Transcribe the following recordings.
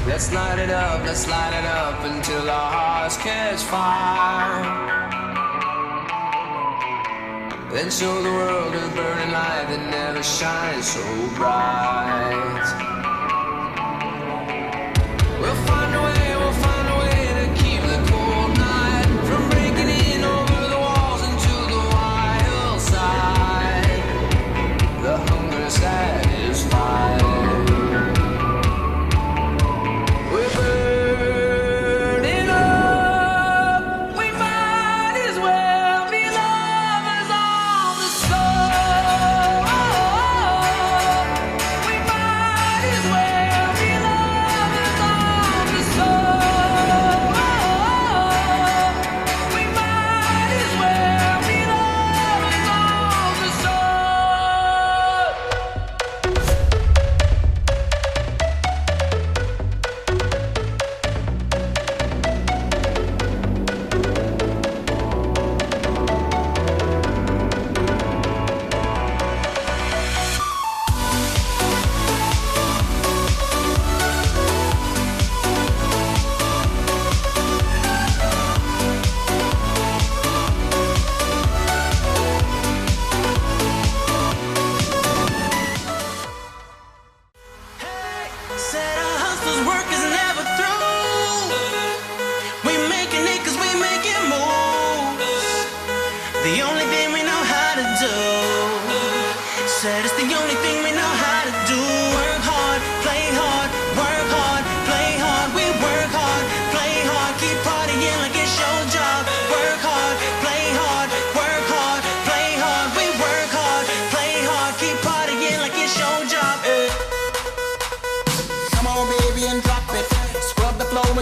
Let's light it up until our hearts catch fire. Then show the world a burning light that never shines so bright. We'll find a way to keep the cold night from breaking in over the walls into the wild side. The hunger satisfied.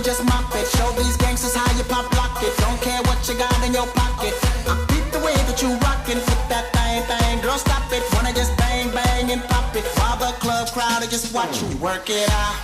Just mop it, show these gangsters how you pop lock it. Don't care what you got in your pocket. I beat the way that you rockin', flip that thing, girl stop it. Wanna just bang, bang and pop it, while the club crowd are just watching you work it out.